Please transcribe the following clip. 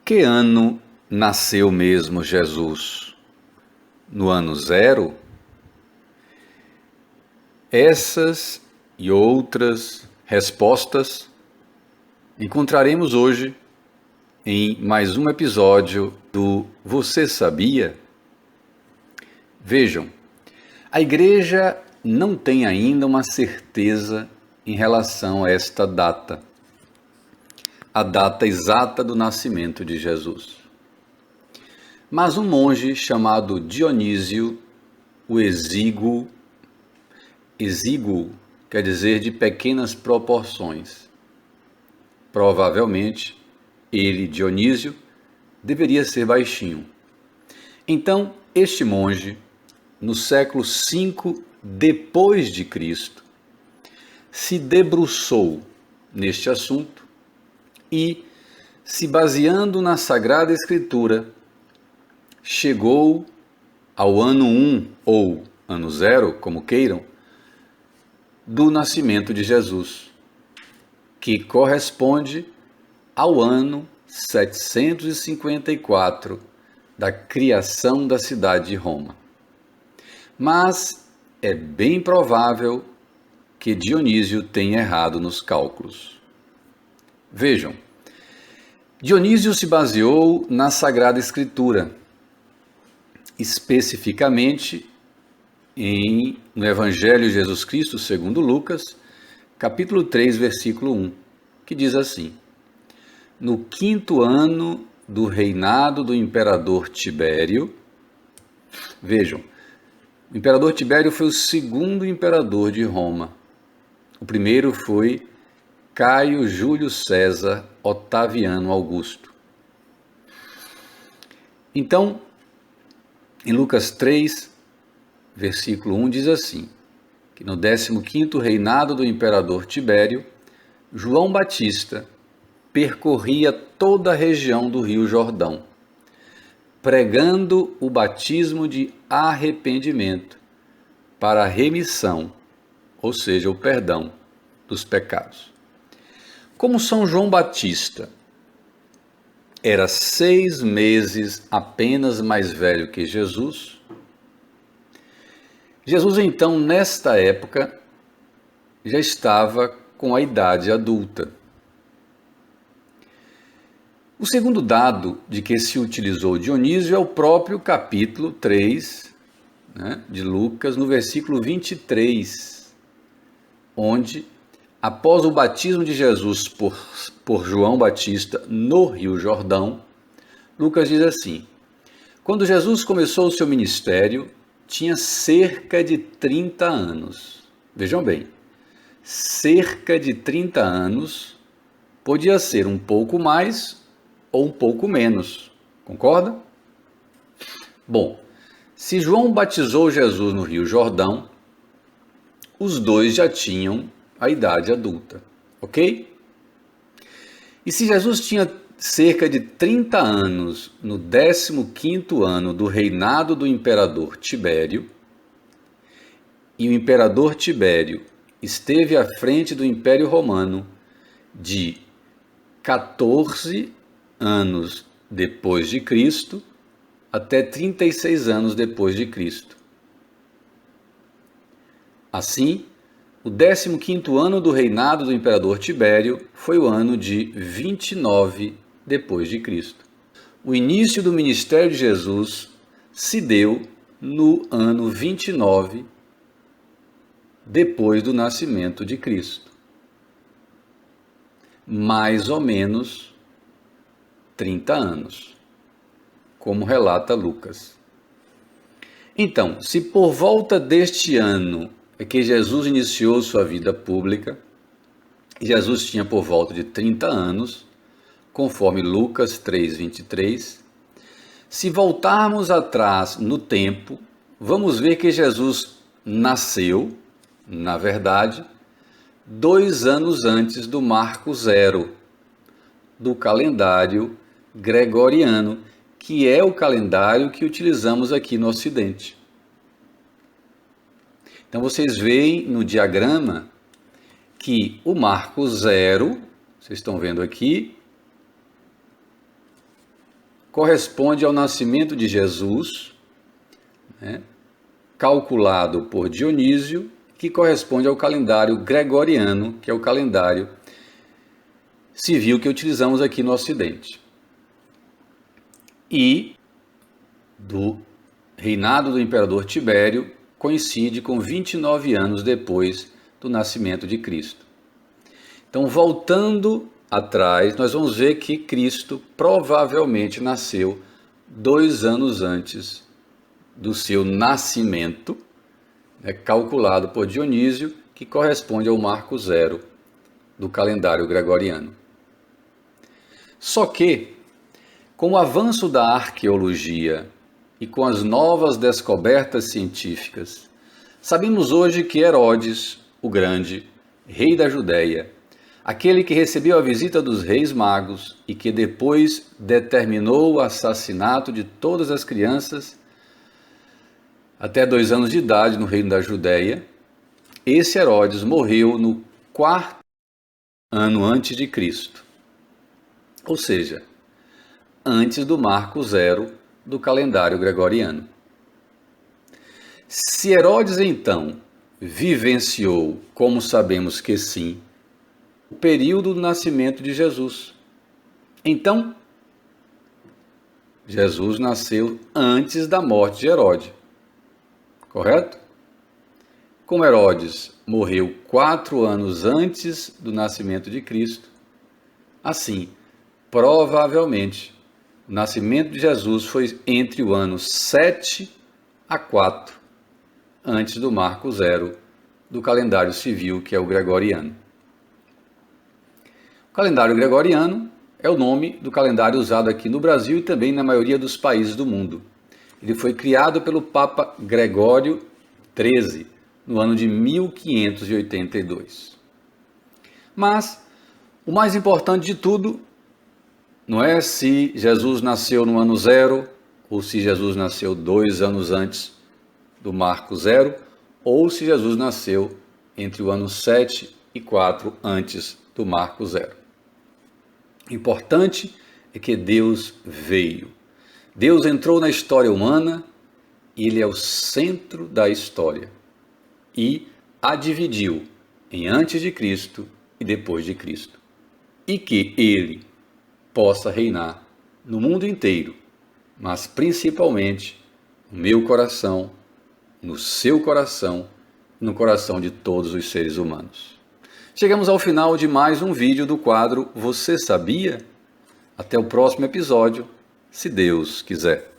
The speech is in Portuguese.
que ano nasceu mesmo Jesus? No ano zero? Essas e outras respostas encontraremos hoje em mais um episódio do Você Sabia? Vejam, a Igreja não tem ainda uma certeza em relação a esta data, a data exata do nascimento de Jesus. Mas um monge chamado Dionísio, o Exíguo quer dizer de pequenas proporções. Provavelmente, ele, Dionísio, deveria ser baixinho. Então, este monge, no século V depois de Cristo, se debruçou neste assunto e, se baseando na Sagrada Escritura, chegou ao ano 1 ou ano 0, como queiram, do nascimento de Jesus, que corresponde ao ano 754 da criação da cidade de Roma. Mas é bem provável que Dionísio tenha errado nos cálculos. Vejam, Dionísio se baseou na Sagrada Escritura, especificamente no Evangelho de Jesus Cristo, segundo Lucas, capítulo 3, versículo 1, que diz assim: no 5º ano do reinado do imperador Tibério. Vejam, o imperador Tibério foi o segundo imperador de Roma. O primeiro foi Caio Júlio César Otaviano Augusto. Então, em Lucas 3, versículo 1 diz assim, que no 15º reinado do imperador Tibério, João Batista percorria toda a região do Rio Jordão, pregando o batismo de arrependimento para a remissão, ou seja, o perdão dos pecados. Como São João Batista era 6 meses apenas mais velho que Jesus, Jesus então, nesta época, já estava com a idade adulta. O segundo dado de que se utilizou Dionísio é o próprio capítulo 3, de Lucas, no versículo 23, onde, após o batismo de Jesus por João Batista no Rio Jordão, Lucas diz assim: quando Jesus começou o seu ministério, tinha cerca de 30 anos. Vejam bem, cerca de 30 anos podia ser um pouco mais ou um pouco menos, concorda? Bom, se João batizou Jesus no Rio Jordão, os dois já tinham a idade adulta, ok? E se Jesus tinha cerca de 30 anos no 15º ano do reinado do imperador Tibério, e o imperador Tibério esteve à frente do Império Romano de 14 anos depois de Cristo até 36 anos depois de Cristo. Assim, o 15º ano do reinado do imperador Tibério foi o ano de 29 depois de Cristo. O início do ministério de Jesus se deu no ano 29 depois do nascimento de Cristo. Mais ou menos 30 anos, como relata Lucas. Então, se por volta deste ano é que Jesus iniciou sua vida pública, Jesus tinha por volta de 30 anos, conforme Lucas 3:23, se voltarmos atrás no tempo, vamos ver que Jesus nasceu, na verdade, 2 anos antes do Marco Zero, do calendário gregoriano, que é o calendário que utilizamos aqui no Ocidente. Então vocês veem no diagrama que o Marco Zero, vocês estão vendo aqui, corresponde ao nascimento de Jesus, né, calculado por Dionísio, que corresponde ao calendário gregoriano, que é o calendário civil que utilizamos aqui no Ocidente. E do reinado do imperador Tibério coincide com 29 anos depois do nascimento de Cristo. Então, voltando atrás, nós vamos ver que Cristo provavelmente nasceu 2 anos antes do seu nascimento, calculado por Dionísio, que corresponde ao marco zero do calendário gregoriano. Só que, com o avanço da arqueologia e com as novas descobertas científicas, sabemos hoje que Herodes, o Grande, rei da Judéia, aquele que recebeu a visita dos reis magos e que depois determinou o assassinato de todas as crianças até 2 anos de idade no reino da Judéia, esse Herodes morreu no 4º ano antes de Cristo, ou seja, antes do marco zero do calendário gregoriano. Se Herodes, então, vivenciou, como sabemos que sim, o período do nascimento de Jesus, então, Jesus nasceu antes da morte de Herodes, correto? Como Herodes morreu 4 anos antes do nascimento de Cristo, assim, provavelmente, o nascimento de Jesus foi entre o ano 7 a 4, antes do marco zero do calendário civil, que é o gregoriano. O calendário gregoriano é o nome do calendário usado aqui no Brasil e também na maioria dos países do mundo. Ele foi criado pelo Papa Gregório XIII, no ano de 1582. Mas o mais importante de tudo não é se Jesus nasceu no ano zero, ou se Jesus nasceu 2 anos antes do marco zero, ou se Jesus nasceu entre o ano 7 e 4 antes do marco zero. O importante é que Deus veio. Deus entrou na história humana e Ele é o centro da história. E a dividiu em antes de Cristo e depois de Cristo. E que Ele possa reinar no mundo inteiro, mas principalmente no meu coração, no seu coração, no coração de todos os seres humanos. Chegamos ao final de mais um vídeo do quadro Você Sabia? Até o próximo episódio, se Deus quiser.